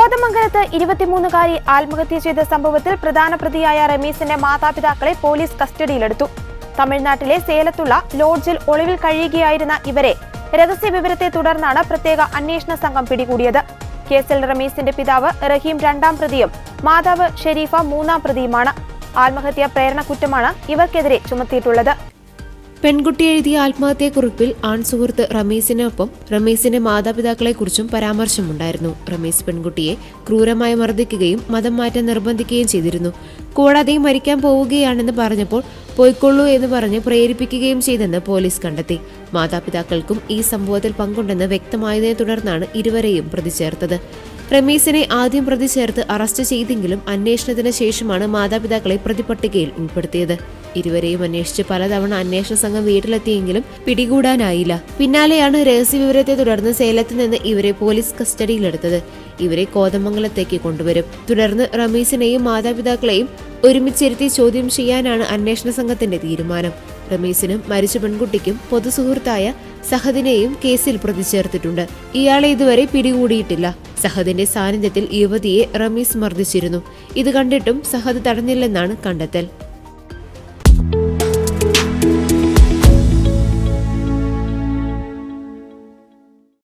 കോതമംഗലത്ത് 23-കാരി ആത്മഹത്യ ചെയ്ത സംഭവത്തിൽ പ്രധാന പ്രതിയായ റമീസിന്റെ മാതാപിതാക്കളെ പോലീസ് കസ്റ്റഡിയിലെടുത്തു. തമിഴ്നാട്ടിലെ സേലത്തുള്ള ലോഡ്ജിൽ ഒളിവിൽ കഴിയുകയായിരുന്ന ഇവരെ രഹസ്യവിവരത്തെ തുടർന്നാണ് പ്രത്യേക അന്വേഷണ സംഘം പിടികൂടിയത്. കേസിൽ റമീസിന്റെ പിതാവ് റഹീം 2ാം പ്രതിയും മാതാവ് ഷെരീഫ 3ാം പ്രതിയുമാണ്. ആത്മഹത്യാ പ്രേരണ കുറ്റമാണ് ഇവർക്കെതിരെ ചുമത്തിയിട്ടുള്ളത്. പെൺകുട്ടി എഴുതിയ ആത്മഹത്യക്കുറിപ്പിൽ ആൺസുഹൃത്ത് റമീസിനൊപ്പം റമീസിന്റെ മാതാപിതാക്കളെക്കുറിച്ചും പരാമർശമുണ്ടായിരുന്നു. റമീസ് പെൺകുട്ടിയെ ക്രൂരമായി മർദ്ദിക്കുകയും മതം മാറ്റാൻ നിർബന്ധിക്കുകയും ചെയ്തിരുന്നു. കൂടാതെ മരിക്കാൻ പോവുകയാണെന്ന് പറഞ്ഞപ്പോൾ പോയിക്കൊള്ളൂ എന്ന് പറഞ്ഞ് പ്രേരിപ്പിക്കുകയും ചെയ്തെന്ന് പോലീസ് കണ്ടെത്തി. മാതാപിതാക്കൾക്കും ഈ സംഭവത്തിൽ പങ്കുണ്ടെന്ന് വ്യക്തമായതിനെ തുടർന്നാണ് ഇരുവരെയും പ്രതി ചേർത്തത്. റമീസിനെ ആദ്യം പ്രതി ചേർത്ത് അറസ്റ്റ് ചെയ്തെങ്കിലും അന്വേഷണത്തിന് ശേഷമാണ് മാതാപിതാക്കളെ പ്രതിപട്ടികയിൽ ഉൾപ്പെടുത്തിയത്. ഇരുവരെയും അന്വേഷിച്ച് പലതവണ അന്വേഷണ സംഘം വീട്ടിലെത്തിയെങ്കിലും പിടികൂടാനായില്ല. പിന്നാലെയാണ് രഹസ്യവിവരത്തെ തുടർന്ന് സേലത്ത് നിന്ന് ഇവരെ പോലീസ് കസ്റ്റഡിയിലെടുത്തത്. ഇവരെ കോതമംഗലത്തേക്ക് കൊണ്ടുവരും. തുടർന്ന് റമീസിനെയും മാതാപിതാക്കളെയും ഒരുമിച്ചിരുത്തി ചോദ്യം ചെയ്യാനാണ് അന്വേഷണ സംഘത്തിന്റെ തീരുമാനം. റമീസിനും മരിച്ച പെൺകുട്ടിക്കും പൊതുസുഹൃത്തായ സഹദിനെയും കേസിൽ പ്രതി ചേർത്തിട്ടുണ്ട്. ഇയാളെ ഇതുവരെ പിടികൂടിയിട്ടില്ല. സഹദിന്റെ സാന്നിധ്യത്തിൽ യുവതിയെ റമീസ് മർദ്ദിച്ചിരുന്നു. ഇത് കണ്ടിട്ടും സഹദ് തടഞ്ഞില്ലെന്നാണ് കണ്ടെത്തൽ.